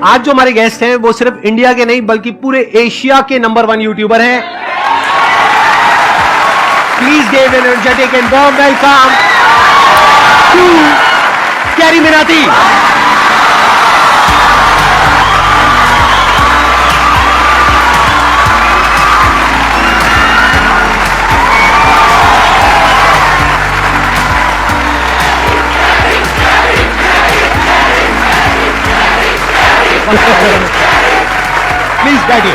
आज जो हमारे गेस्ट हैं वो सिर्फ इंडिया के नहीं बल्कि पूरे एशिया के नंबर 1 यूट्यूबर हैं। Please give an energetic and warm welcome to Carry Minati. Please बैठिए।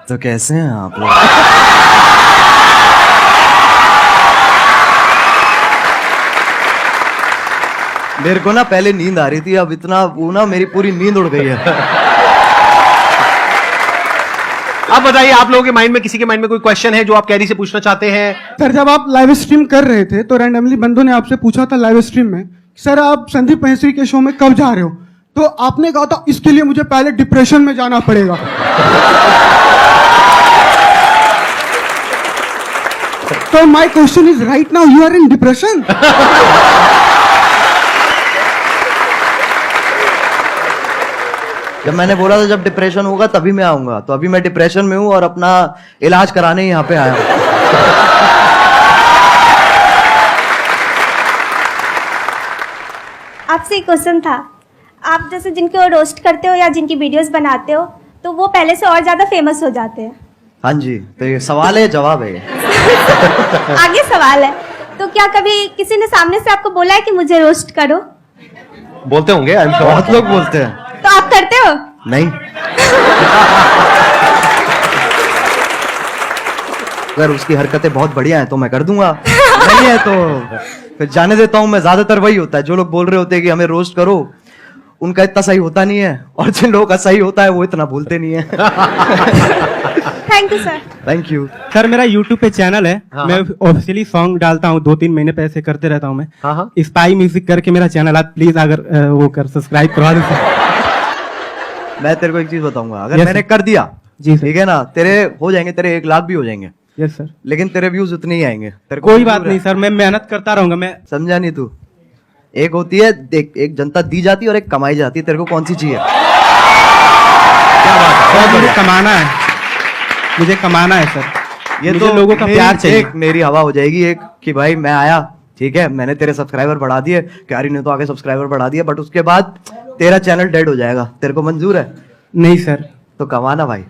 तो कैसे हैं आप लोग? मेरे को ना पहले नींद आ रही थी, अब इतना वो ना मेरी पूरी नींद उड़ गई है। अब बताइए, आप लोगों के माइंड में, किसी के माइंड में कोई क्वेश्चन है जो आप कैरी से पूछना चाहते हैं? सर, जब आप लाइव स्ट्रीम कर रहे थे तो रैंडमली बंदों ने आपसे पूछा था लाइव स्ट्रीम में, सर आप संदीप महेश्वरी के शो में कब जा रहे हो? तो आपने कहा था इसके लिए मुझे पहले डिप्रेशन में जाना पड़ेगा। तो my question is right now you are in depression? जब मैंने बोला था जब डिप्रेशन होगा तभी मैं आऊंगा, तो अभी मैं डिप्रेशन में हूं और अपना इलाज कराने यहाँ पे आया हूं। आपसे एक क्वेश्चन था, आप जैसे जिनको रोस्ट करते हो या जिनकी वीडियोस बनाते हो तो वो पहले से और ज्यादा फेमस हो जाते हैं। हाँ जी, तो ये सवाल है जवाब है। आगे सवाल है, तो क्या कभी किसी ने सामने से आपको बोला है कि मुझे रोस्ट करो? बोलते होंगे, बहुत लोग बोलते हैं। तो आप करते हो? नहीं। अगर उसकी हरकतें बहुत बढ़िया हैं तो मैं कर दूंगा, नहीं है तो फिर जाने देता हूं मैं। ज्यादातर वही होता है, जो लोग बोल रहे होते हैं कि हमें रोस्ट करो, उनका इतना सही होता नहीं है, और जिन लोगों का सही होता है वो इतना बोलते नहीं है। Thank you sir. Thank you sir. मेरा YouTube पे चैनल है, हाँ, मैं ऑफिशियली सॉन्ग डालता हूँ, 2-3 महीने पे ऐसे करते रहता हूँ मैं। हाँ। स्पाई म्यूजिक करके मेरा चैनल, आप प्लीज अगर वो कर सब्सक्राइब करवा दो। मैं तेरे को एक चीज बताऊंगा, अगर Yes, मैंने sir. कर दिया जी सर। ठीक है ना, तेरे हो जाएंगे, तेरे 1 लाख भी हो जाएंगे, यस सर। लेकिन तेरे व्यूज उतने ही आएंगे। तेरे को कोई मंजूर बात है? नहीं सर, मैं मेहनत करता रहूंगा। मैं समझा नहीं तू? एक होती है, देख, एक जनता दी जाती है और एक कमाई जाती है। तेरे को कौन सी चाहिए? क्या बात है, बहुत मुझे बढ़िया। कमाना है, मुझे कमाना है सर। ये मुझे तो लोगों का प्यार चाहिए। एक मेरी हवा हो जाएगी एक, कि भाई मैं आया, ठीक है, मैंने तेरे सब्सक्राइबर बढ़ा दिए, क्यारी ने तो आगे सब्सक्राइबर बढ़ा दिए, बट उसके बाद तेरा चैनल डेड हो जाएगा। तेरे को मंजूर है? नहीं सर। तो कमाना भाई।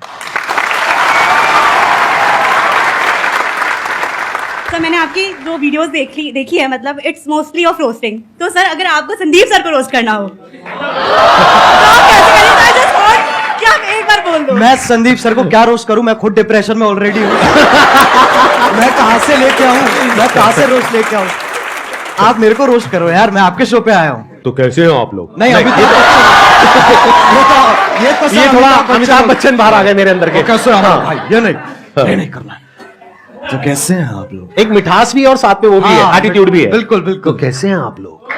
सर, मैंने आपकी जो वीडियोस देखी है, मतलब इट्स मोस्टली ऑफ रोस्टिंग। तो सर, अगर आपको संदीप सर को रोस्ट करना हो तो आप कैसे करेंगे? I just want कि आप एक बार बोल दो। मैं संदीप सर को क्या रोस्ट करूं? मैं खुद डिप्रेशन में ऑलरेडी हूं। मैं कहां से लेके आऊं? मैं कहां से रोस्ट लेके आऊं? आप मेरे को रोस्ट करो यार, मैं आपके शो पे आया हूं। तो कैसे हो आप लोग? नहीं, अभी तो ये थोड़ा अमिताभ बच्चन बाहर आ गए मेरे अंदर के। कैसे? हाँ, ये नहीं करना। तो कैसे हैं आप लोग? एक मिठास भी है और साथ में वो भी है, हाँ, एटीट्यूड भी है। बिल्कुल बिल्कुल। तो कैसे हैं आप लोग?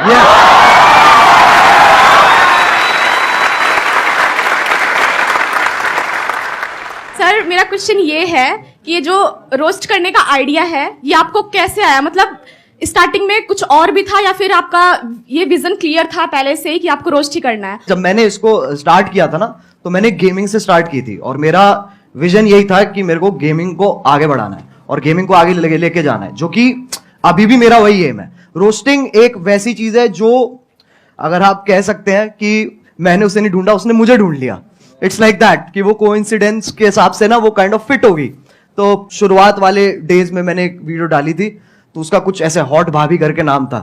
सर, मेरा क्वेश्चन ये है कि ये जो रोस्ट करने का आइडिया है, ये आपको कैसे आया? मतलब स्टार्टिंग में कुछ और भी था या फिर आपका ये विजन क्लियर था पहले से ही कि आपको रोस्ट ही करना है? जब मैंने इसको स्टार्ट किया था ना, तो मैंने गेमिंग से स्टार्ट की थी, और मेरा विजन यही था कि मेरे को गेमिंग को आगे बढ़ाना है और गेमिंग को आगे लेके जाना है, जो कि अभी भी मेरा वही एम है। रोस्टिंग एक वैसी चीज है जो, अगर आप कह सकते हैं कि मैंने उसे नहीं ढूंढा, उसने मुझे ढूंढ लिया। इट्स लाइक दैट, कि वो कोइंसिडेंस के हिसाब से ना वो काइंड ऑफ फिट होगी। तो शुरुआत वाले डेज में मैंने एक वीडियो डाली थी, तो उसका कुछ ऐसे हॉट भाभी करके नाम था।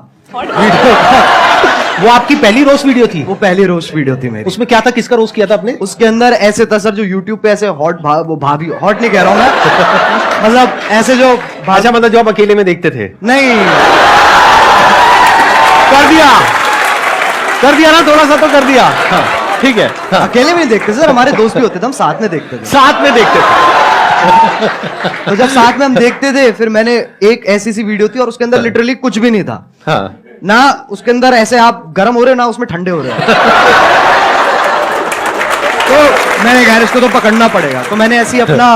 वो आपकी पहली रोस्ट वीडियो थी? वो पहली रोस्ट वीडियो थी मेरी। उसमें क्या था? किसका रोस्ट किया था आपने? उसके अंदर ऐसे था सर, जो यूट्यूब पे ऐसे वो भाभी, हॉट नहीं कह रहा हूं मैं, मतलब ऐसे जो भाषा, मतलब जो आप अकेले में देखते थे? नहीं, कर दिया ना, थोड़ा सा तो कर दिया। हाँ, ठीक है। हाँ। अकेले में नहीं देखते सर, हमारे दोस्त भी होते थे, हम साथ में देखते थे। साथ में देखते थे। तो जब साथ में हम देखते थे, फिर मैंने एक ऐसी सी वीडियो थी और उसके अंदर लिटरली कुछ भी नहीं था। हाँ। ना उसके अंदर ऐसे आप गर्म हो रहे, ना उसमें ठंडे हो रहे। तो मैंने कहा इसको तो पकड़ना पड़ेगा, तो मैंने ऐसी अपना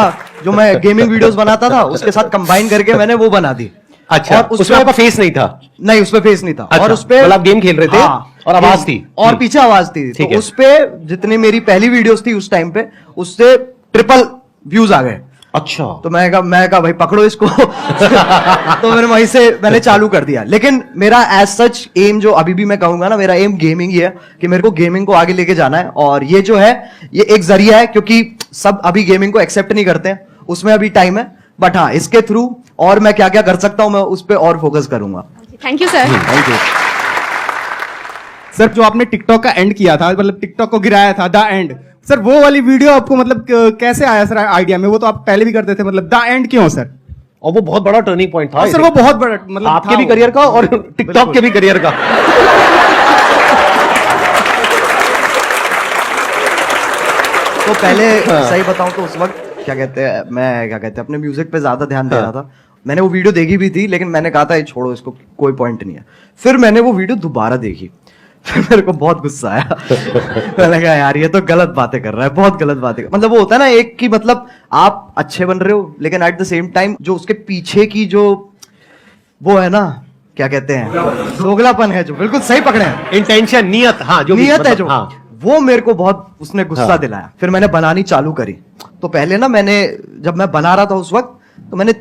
जो मैं गेमिंग वीडियोस बनाता था उसके साथ कंबाइन करके मैंने वो बना दी। अच्छा, और उसमें आपका फेस नहीं था? नहीं, उसपे फेस नहीं था। अच्छा, और उसपे मतलब आप गेम खेल रहे थे और आवाज थी और पीछे आवाज थी, ठीक तो है। उसपे जितनी मेरी पहली वीडियोस थी उस टाइम पे, उससे ट्रिपल व्यूज आ गए। अच्छा, तो मैं कहा भाई पकड़ो इसको। तो मैंने वहीं से मैंने चालू कर दिया। लेकिन मेरा एज सच एम, जो अभी भी मैं कहूंगा ना, मेरा एम गेमिंग ही है, कि मेरे को गेमिंग को आगे लेके जाना है। और ये जो है, ये एक जरिया है, क्योंकि सब अभी गेमिंग को एक्सेप्ट नहीं करते हैं, उसमें अभी टाइम है। बट हाँ, इसके थ्रू और मैं क्या क्या कर सकता हूं, मैं उस पर और फोकस करूंगा। Thank you sir. Thank you. Sir जो आपने टिकटॉक का एंड किया था, मतलब टिकटॉक को गिराया था, द एंड, सर वो वाली वीडियो आपको मतलब कैसे आया सर आइडिया में? वो तो आप पहले भी करते थे, मतलब द एंड क्यों सर? और वो बहुत बड़ा टर्निंग पॉइंट था सर वो बहुत बड़ा मतलब आपके था भी वो। करियर का और टिकटॉक के भी करियर का। तो पहले सही बताऊं तो उस वक्त क्या कहते हैं अपने म्यूजिक पे ज्यादा ध्यान दे रहा था। मैंने वो वीडियो देखी भी थी, लेकिन मैंने कहा था ये छोड़ो, इसको कोई पॉइंट नहीं है। फिर मैंने वो वीडियो दोबारा देखी, फिर मेरे को बहुत गुस्सा आया। मैंने कहा यार ये तो गलत बातें कर रहा है, बहुत गलत बातें मतलब वो होता है ना एक कि मतलब आप अच्छे बन रहे हो, लेकिन एट द सेम टाइम जो उसके पीछे की जो वो है ना, क्या कहते हैं, दोगलापन है, जो बिल्कुल सही पकड़े हैं, इंटेंशन, नियत, हाँ, जो भी नियत है मतलब, जो, हाँ। वो मेरे को बहुत उसने गुस्सा दिलाया। फिर मैंने बनानी चालू करी। तो पहले ना मैंने, जब मैं बना रहा था उस वक्त, तो मैंने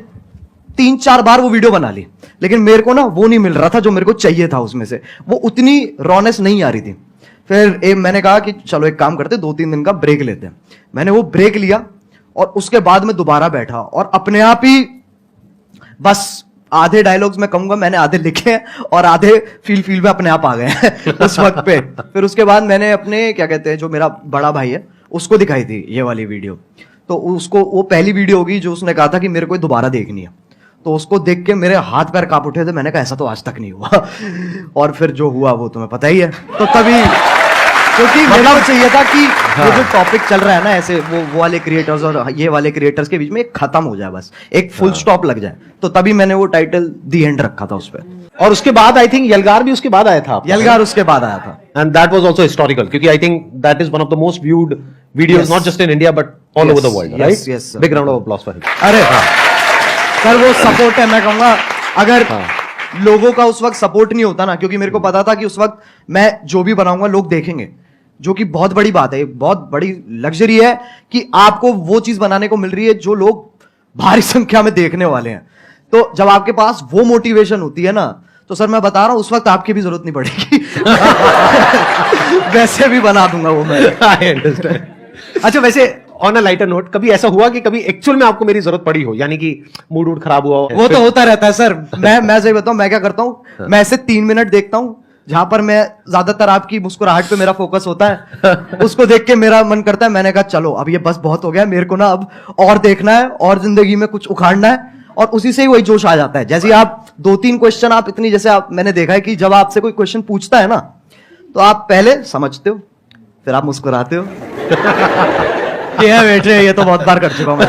3-4 बार वो वीडियो बना ली, लेकिन मेरे को ना वो नहीं मिल रहा था जो मेरे को चाहिए था उसमें से, वो उतनी रॉनेस नहीं आ रही थी। फिर मैंने कहा कि चलो एक काम करते, 2-3 दिन का ब्रेक लेते हैं। मैंने वो ब्रेक लिया और उसके बाद मैं दोबारा बैठा और अपने आप ही बस आधे डायलॉग्स मैं कहूंगा मैंने आधे लिखे हैं और आधे फील में अपने आप आ गए हैं उस वक्त पे। फिर उसके बाद मैंने अपने क्या कहते हैं, जो मेरा बड़ा भाई है, उसको दिखाई थी ये वाली वीडियो। तो उसको वो पहली वीडियो होगी जो उसने कहा था कि मेरे को दोबारा देखनी है। तो उसको देख के मेरे हाथ पैर कांप उठे थे। मैंने कहा ऐसा तो आज तक नहीं हुआ। और फिर जो हुआ वो तुम्हें पता ही है। तो तभी, क्योंकि मेरे को चाहिए था कि वो जो टॉपिक चल रहा है ना, ऐसे वो वाले क्रिएटर्स और ये वाले क्रिएटर्स के बीच में एक खत्म हो जाए, बस एक फुल स्टॉप लग जाए। तो तभी मैंने वो टाइटल दी एंड रखा था उस पर। और उसके बाद आई थिंक यलगार भी उसके बाद आया था आपका, यलगार उसके बाद आया था। And that was also historical, क्योंकि I think that is one of the most viewed videos, not just in India but all over the world, right? yes, sir. Big round of applause for him. अरे sir, वो support है, मैं कहूंगा अगर लोगों का उस वक्त सपोर्ट नहीं होता ना, क्योंकि मेरे को पता था कि उस वक्त मैं जो भी बनाऊंगा लोग देखेंगे, जो कि बहुत बड़ी बात है, बहुत बड़ी लग्जरी है कि आपको वो चीज बनाने को मिल रही है जो लोग भारी संख्या में देखने वाले हैं। तो जब आपके पास वो मोटिवेशन होती है ना, तो सर मैं बता रहा हूं उस वक्त आपकी भी जरूरत नहीं पड़ेगी। वैसे भी बना दूंगा वो मैं। I understand. अच्छा, वैसे ऑन अ लाइटर नोट, कभी ऐसा हुआ कि कभी एक्चुअल में आपको मेरी जरूरत पड़ी हो, यानी कि मूड वूड खराब हुआ हो? वो तो होता रहता है सर। मैं सही बताऊं, मैं क्या करता हूं, मैं ऐसे 3 मिनट देखता हूं जहां पर मैं ज्यादातर आपकी मुस्कुराहट पे मेरा फोकस होता है। उसको देख के मेरा मन करता है, मैंने कहा चलो अब ये बस बहुत हो गया, मेरे को ना अब और देखना है और जिंदगी में कुछ उखाड़ना है। और उसी से ही वही जोश आ जाता है। जैसे आप 2-3 क्वेश्चन आप इतनी, जैसे आप, मैंने देखा है कि जब आपसे कोई क्वेश्चन पूछता है ना, तो आप पहले समझते हो, फिर आप मुस्कुराते हो। ये बेटे, ये तो बहुत बार कर चुका हूं मैं।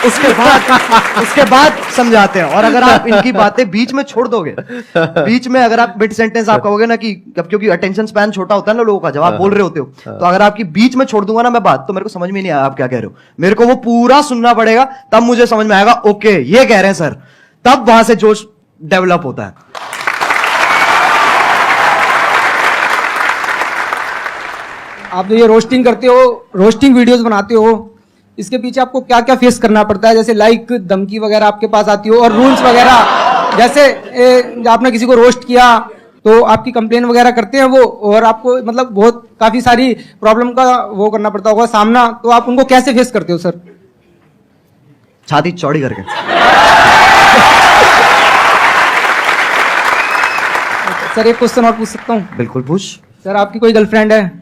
उसके बाद समझाते हैं। और अगर आप इनकी बातें बीच में छोड़ दोगे, बीच में अगर आप मिड सेंटेंस आप कहोगे ना कि, क्योंकि अटेंशन स्पैन छोटा होता है ना लोगों का, जब आप बोल रहे होते हो, तो अगर आपकी बीच में छोड़ दूंगा ना मैं बात, तो मेरे को समझ में नहीं आया आप क्या कह रहे हो। मेरे को वो पूरा सुनना पड़ेगा, तब मुझे समझ में आएगा ओके ये कह रहे हैं सर, तब वहां से जोश डेवलप होता है। आप जो ये रोस्टिंग करते हो, रोस्टिंग वीडियोस बनाते हो, इसके पीछे आपको क्या क्या फेस करना पड़ता है? जैसे लाइक धमकी वगैरह आपके पास आती हो, और रूल्स वगैरह, जैसे आपने किसी को रोस्ट किया तो आपकी कंप्लेन वगैरह करते हैं वो, और आपको मतलब बहुत काफी सारी प्रॉब्लम का वो करना पड़ता होगा सामना, तो आप उनको कैसे फेस करते हो सर? छाती चौड़ी करके। सर एक क्वेश्चन और पूछ सकता हूँ? बिल्कुल पूछ। सर आपकी कोई गर्लफ्रेंड है?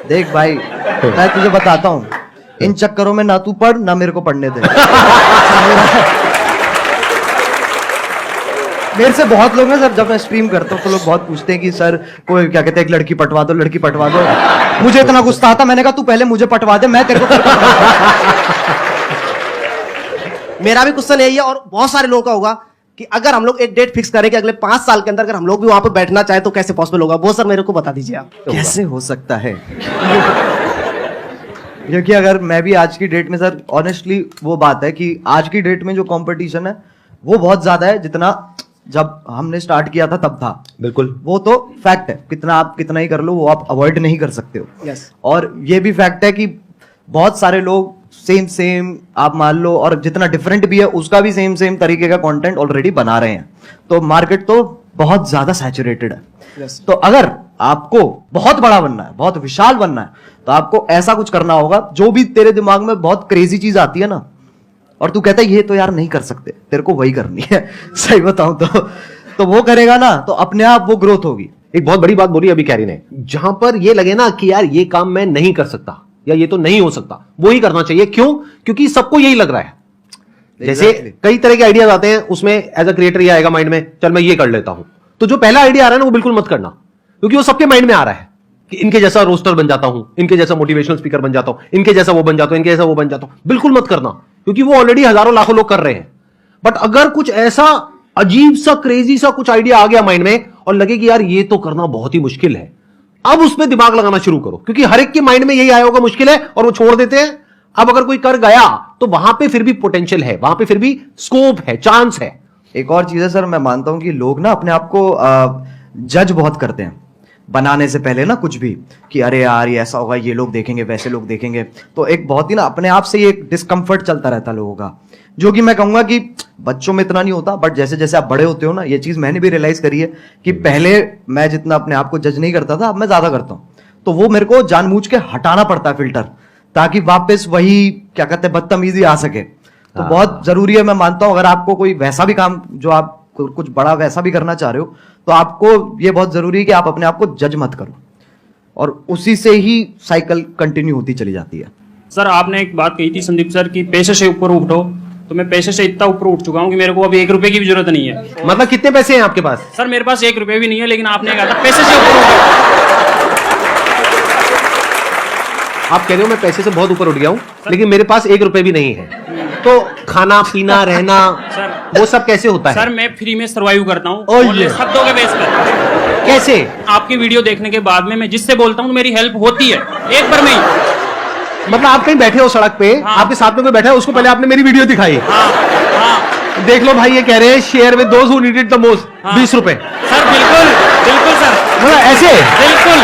देख भाई, मैं तुझे बताता हूं, इन चक्करों में ना तू पढ़ ना मेरे को पढ़ने दे। मेरे से बहुत लोग हैं सर, जब मैं स्ट्रीम करता हूँ तो लोग बहुत पूछते हैं कि सर कोई क्या कहते हैं, एक लड़की पटवा दो, लड़की पटवा दो। मुझे इतना गुस्सा आता, मैंने कहा तू पहले मुझे पटवा दे, मैं तेरे को मेरा भी क्वेश्चन यही है, और बहुत सारे लोगों का होगा कि अगर हम लोग एक डेट फिक्स करें कि अगले 5 साल के अंदर अगर हम लोग भी वहां पर बैठना चाहे तो कैसे पॉसिबल होगा, वो सर मेरे को बता दीजिए आप। कैसे हो सकता है? क्योंकि अगर मैं भी आज की डेट में सर ऑनेस्टली वो बात है कि आज की डेट में जो कंपटीशन है वो बहुत ज्यादा है जितना जब हमने स्टार्ट किया था तब था। बिल्कुल। वो तो फैक्ट है, कितना आप कितना ही कर लो वो आप अवॉइड नहीं कर सकते हो। Yes. और ये भी फैक्ट है कि बहुत सारे लोग सेम आप मान लो, और जितना डिफरेंट भी है उसका भी सेम तरीके का कंटेंट ऑलरेडी बना रहे हैं, तो मार्केट तो बहुत ज्यादा सैचुरेटेड है। Yes. तो अगर आपको बहुत बड़ा बनना है, बहुत विशाल बनना है, तो आपको ऐसा कुछ करना होगा जो भी तेरे दिमाग में बहुत क्रेजी चीज आती है ना, और तू कहता है ये तो यार नहीं कर सकते, तेरे को वही करनी है सही बताऊं तो वो करेगा ना तो अपने आप वो ग्रोथ होगी। एक बहुत बड़ी बात बोली अभी कैरी ने, जहां पर ये लगे ना कि यार ये काम मैं नहीं कर सकता या ये तो नहीं हो सकता, वो ही करना चाहिए। क्यों? क्योंकि सबको यही लग रहा है। जैसे कई तरह के आइडियाज आते हैं, उसमें एज अ क्रिएटर ये आएगा माइंड में, चल मैं ये कर लेता हूं, तो जो पहला आइडिया आ रहा है ना वो बिल्कुल मत करना, क्योंकि वो सबके माइंड में आ रहा है कि इनके जैसा रोस्टर बन जाता हूं, इनके जैसा मोटिवेशनल स्पीकर बन जाता हूं, इनके जैसा वो बन जाता हूं, इनके जैसा वो बन जाता हूं। बिल्कुल मत करना, क्योंकि वो ऑलरेडी हजारों लाखों लोग कर रहे हैं। बट अगर कुछ ऐसा अजीब सा क्रेजी सा कुछ आइडिया आ गया माइंड में और लगे कि यार ये तो करना बहुत ही मुश्किल है, अब उसमें दिमाग लगाना शुरू करो, क्योंकि हर एक के माइंड में यही आया होगा मुश्किल है और वो छोड़ देते हैं। अब अगर कोई कर गया तो वहां पे फिर भी पोटेंशियल है, वहां पे फिर भी स्कोप है, चांस है। एक और चीज है सर, मैं मानता हूं कि लोग ना अपने आप को जज बहुत करते हैं बनाने से पहले ना कुछ भी, कि अरे यार ये ऐसा होगा, ये लोग देखेंगे, वैसे लोग देखेंगे, तो एक बहुत ही ना अपने आप से ये एक डिस्कम्फर्ट चलता रहता है लोगों का, जो कि मैं कहूंगा कि बच्चों में इतना नहीं होता, बट जैसे जैसे आप बड़े होते हो ना, ये चीज मैंने भी रियलाइज करी है कि पहले मैं जितना अपने आप को जज नहीं करता था, अब मैं ज्यादा करता हूं, तो वो मेरे को जानबूझ के हटाना पड़ता है फिल्टर, ताकि वापस वही क्या कहते हैं बदतमीजी आ सके। तो बहुत जरूरी है, मैं मानता हूं अगर आपको कोई वैसा भी काम जो आप कुछ बड़ा वैसा भी करना चाह रहे हो, तो आपको ये बहुत जरूरी है कि आप अपने आप को जज मत करो, और उसी से ही साइकिल कंटिन्यू होती चली जाती है। सर आपने एक बात कही थी संदीप सर की पैसे से ऊपर उठो, तो मैं पैसे से इतना ऊपर उठ चुका हूँ कि मेरे को अभी 1 रुपए की भी जरूरत नहीं है। मतलब कितने पैसे हैं आपके पास? सर मेरे पास 1 रुपए भी नहीं है, लेकिन आपने कहा था पैसे से ऊपर उठो। आप कह रहे हो मैं पैसे से बहुत ऊपर उठ गया हूं, लेकिन मेरे पास 1 रुपए भी नहीं है, तो खाना पीना रहना सर वो सब कैसे होता है? सर मैं फ्री में सर्वाइव करता हूँ, ओह और ये। शब्दों के बेस पर। कैसे? आपकी वीडियो देखने के बाद में मैं जिससे बोलता हूँ मेरी हेल्प होती है, एक बार में ही। मतलब आप कहीं बैठे हो सड़क पे, हाँ। आपके साथ में कोई बैठा है, उसको पहले आपने मेरी वीडियो दिखाई, हाँ हाँ देख लो भाई ये कह रहे हैं share with those who need it the most, हाँ। 20 रुपए। सर बिल्कुल बिल्कुल सर, मतलब ऐसे बिल्कुल।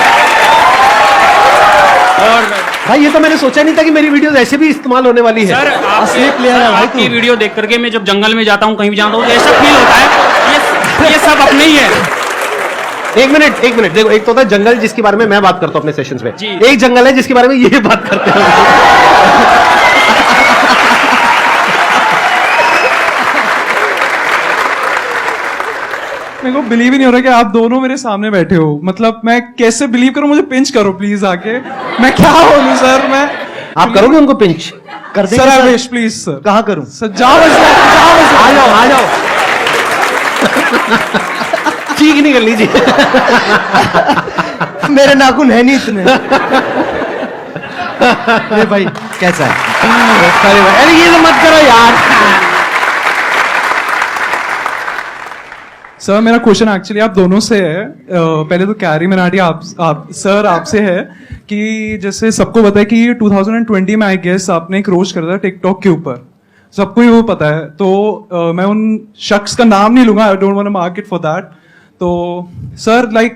और भाई ये तो मैंने सोचा नहीं था कि मेरी वीडियोस ऐसे भी इस्तेमाल होने वाली है। सर आपकी वीडियो देख करके मैं जब जंगल में जाता हूँ, कहीं भी जाता हूँ, तो ऐसा फील होता है ये सब अपने ही है। एक मिनट देखो, एक तो होता है जंगल जिसके बारे में मैं बात करता हूं अपने सेशंस में, जी। एक जंगल है जिसके बारे में ये बात करते हैं। मेरे को बिलीव ही नहीं हो रहा कि आप दोनों मेरे सामने बैठे हो। मतलब मैं कैसे बिलीव करूं? मुझे पिंच करो प्लीज आके। मैं क्या बोलूं सर? मैं आप करोगे उनको पिंच? कर देंगे sir I sir. Wish please sir. कहाँ करूं? सर जाओ बस आ जाओ ठीक नहीं कर लीजिए। मेरे नाखून है नहीं इतने। अरे भाई कैसा है? अरे ये तो मत करो यार। सर मेरा क्वेश्चन एक्चुअली आप दोनों से है। पहले तो कैरी मिनाटी आप सर आपसे है कि जैसे सबको पता है कि 2020 में आई गेस आपने एक रोस्ट करा था टिकटॉक के ऊपर, सबको ही वो पता है। तो मैं उन शख्स का नाम नहीं लूंगा, I don't want to mark it for that. तो सर लाइक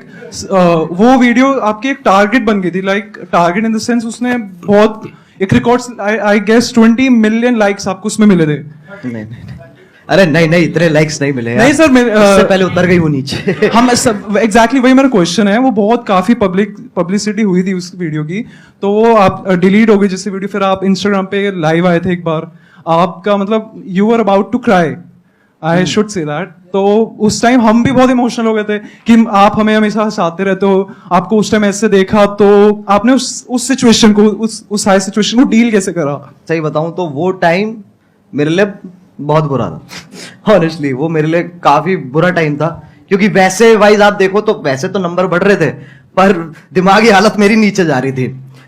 वो वीडियो आपकी एक टारगेट बन गई थी, like target in the sense उसने बहुत एक record I guess 20 million likes आपको उसमें मिले थे। नहीं अरे नहीं इतने लाइक्स नहीं मिले नहीं सर, उससे पहले उतर गई वो नीचे। हम एग्जैक्टली वही मेरा क्वेश्चन है। वो बहुत काफी पब्लिसिटी हुई थी उस वीडियो की, तो वो आप डिलीट हो गई जैसे वीडियो। फिर आप इंस्टाग्राम पे लाइव आए थे एक बार, आपका मतलब you are about to cry, I should say that. तो उस टाइम हम भी बहुत इमोशनल हो गए थे कि आप हमें हमेशा हंसाते रहते हो। आपको उस टाइम ऐसे देखा तो आपने उस सिचुएशन को, उस हाई सिचुएशन को डील कैसे करा? सही बताऊं तो वो टाइम मेरे लिए बहुत बुरा था। ऑनेस्टली वो मेरे लिए काफी बुरा टाइम था, क्योंकि वैसे वाइज आप देखो तो वैसे तो नंबर बढ़ रहे थे, पर दिमागी हालत मेरी नीचे जा रही थी,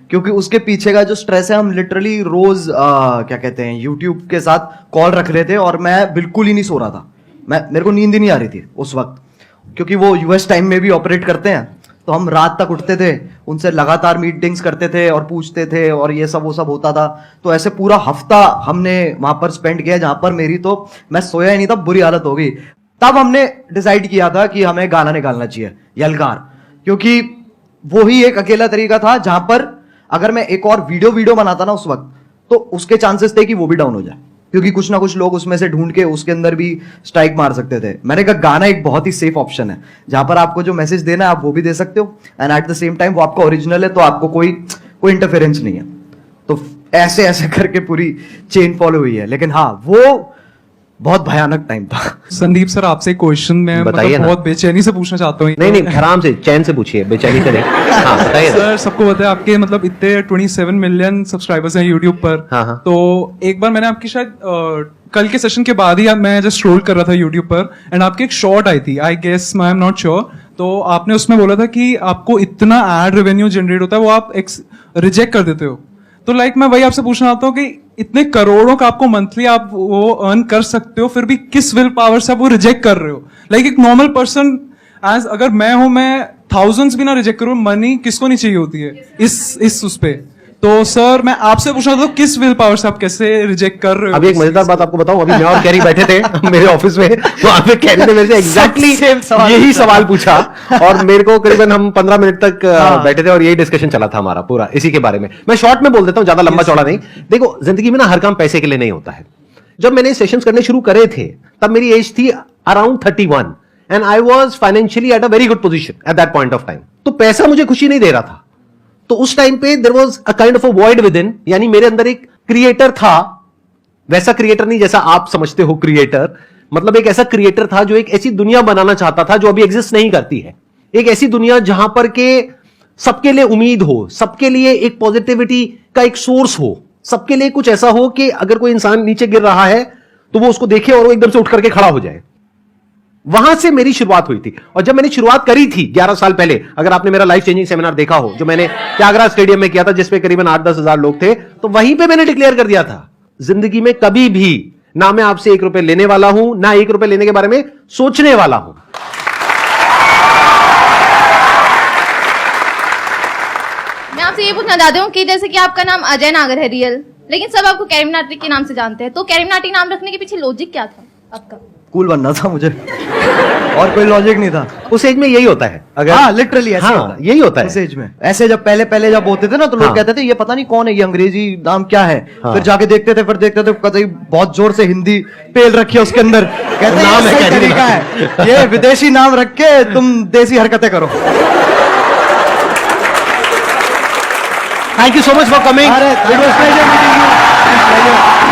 क्योंकि उसके पीछे का जो स्ट्रेस है, हम लिटरली रोज क्या कहते हैं यूट्यूब के साथ कॉल रख रहे थे, और मैं बिल्कुल ही नहीं सो रहा था। मेरे को नींद ही नहीं आ रही थी उस वक्त, क्योंकि वो यूएस टाइम में भी ऑपरेट करते हैं, तो हम रात तक उठते थे, उनसे लगातार मीटिंग्स करते थे और पूछते थे और ये सब वो सब होता था। तो ऐसे पूरा हफ्ता हमने वहां पर स्पेंड किया, जहां पर मेरी तो मैं सोया ही नहीं था, बुरी हालत हो गई। तब हमने डिसाइड किया था कि हमें गाना निकालना चाहिए, यलगार, क्योंकि वो ही एक अकेला तरीका था जहां पर अगर मैं एक और वीडियो बनाता ना उस वक्त, तो उसके चांसेस थे कि वो भी डाउन हो जाए, क्योंकि कुछ ना कुछ लोग उसमें से ढूंढ के उसके अंदर भी स्ट्राइक मार सकते थे। मैंने कहा गाना एक बहुत ही सेफ ऑप्शन है, जहां पर आपको जो मैसेज देना है आप वो भी दे सकते हो, and at the same time वो आपका ओरिजिनल है, तो आपको कोई इंटरफेरेंस नहीं है। तो ऐसे ऐसे करके पूरी चेन फॉलो हुई है। लेकिन हाँ, वो बहुत भयानक टाइम था। संदीप सर, आपसे क्वेश्चन मैं बताइए मतलब ना। बहुत बेचैनी से पूछना चाहता हूँ। नहीं आराम से चैन से पूछिए, बेचैनी से नहीं। हाँ बताइए ना। सर, सबको पता है आपके मतलब इतने 27 मिलियन सब्सक्राइबर्स हैं यूट्यूब पर। हाँ। तो एक बार मैंने आपकी शायद कल के सेशन के बाद ही मैं जस्ट स्क्रॉल कर रहा था यूट्यूब पर, एंड आपकी एक शॉर्ट आई थी, I guess I am not sure, तो आपने उसमें बोला था कि आपको इतना एड रेवेन्यू जनरेट होता है वो आप रिजेक्ट कर देते हो। तो मैं वही आपसे पूछना चाहता हूँ कि इतने करोड़ों का आपको मंथली आप वो अर्न कर सकते हो, फिर भी किस विल पावर से आप वो रिजेक्ट कर रहे हो? एक नॉर्मल पर्सन एज अगर मैं हूं, मैं थाउजेंड्स भी ना रिजेक्ट करूं, मनी किसको नहीं चाहिए होती है इस उस पे। तो सर मैं आपसे पूछना था, किस विल पावर से आप कैसे रिजेक्ट कर रहे हो? अभी एक मजेदार बात आपको बताऊं, अभी मैं और कैरी बैठे थे मेरे ऑफिस में, वहां पे कैरी ने मेरे से एग्जैक्टली यही सवाल पूछा, और मेरे को करीबन हम 15 मिनट तक बैठे थे और यही डिस्कशन चला था हमारा पूरा इसी के बारे में। मैं शॉर्ट में बोल देता हूं, ज्यादा लंबा चौड़ा नहीं। देखो, जिंदगी में ना हर काम पैसे के लिए नहीं होता है। जब मैंने सेशंस करने शुरू करे थे तब मेरी एज थी around 31 and I was financially at a very good position at that point of time. तो पैसा मुझे खुशी नहीं दे रहा था, तो उस टाइम पे there was a kind of a void within, यानी मेरे अंदर एक क्रिएटर था, वैसा क्रिएटर नहीं जैसा आप समझते हो क्रिएटर, मतलब एक ऐसा क्रिएटर था जो एक ऐसी दुनिया बनाना चाहता था जो अभी एग्जिस्ट नहीं करती है। एक ऐसी दुनिया जहां पर के सबके लिए उम्मीद हो, सबके लिए एक पॉजिटिविटी का एक सोर्स हो, सबके लिए कुछ ऐसा हो कि अगर कोई इंसान नीचे गिर रहा है तो वो उसको देखे और वो एकदम से उठ करके खड़ा हो जाए। वहां से मेरी शुरुआत हुई थी। और जब मैंने शुरुआत करी थी 11 साल पहले, अगर आपने मेरा लाइफ चेंजिंग सेमिनार देखा हो जो मैंने त्यागराज स्टेडियम में किया था, जिसपे करीबन 8-10 हजार लोग थे, तो वहीं पे मैंने डिक्लेयर कर दिया था, जिंदगी में कभी भी ना मैं आपसे 1 रुपए लेने वाला हूं, ना 1 रुपए लेने के बारे में सोचने वाला हूं। मैं आपसे ये पूछना चाहती हूँ कि जैसे कि आपका नाम अजय नागर है रियल, लेकिन सब आपको कैरी मिनाटी के नाम से जानते हैं, तो कैरी मिनाटी नाम रखने के पीछे लॉजिक क्या था आपका? कूल बनना था मुझे, और कोई लॉजिक नहीं था। उस एज में यही होता है, अगर हाँ लिटरली ऐसे हाँ, होता है। यही होता है उस एज में ऐसे जब पहले जब होते थे ना, तो लोग हाँ। कहते थे ये पता नहीं कौन है, ये अंग्रेजी नाम क्या है। हाँ। फिर जाके देखते थे, कतई बहुत जोर से हिंदी पेल रखी है उसके अंदर, कहते हैं नाम ये है सही कैरी तरीका है, ये विदेशी नाम रख के तुम देसी हरकतें करो। Thank you so much for coming. अरे it was pleasure meeting you. Pleasure.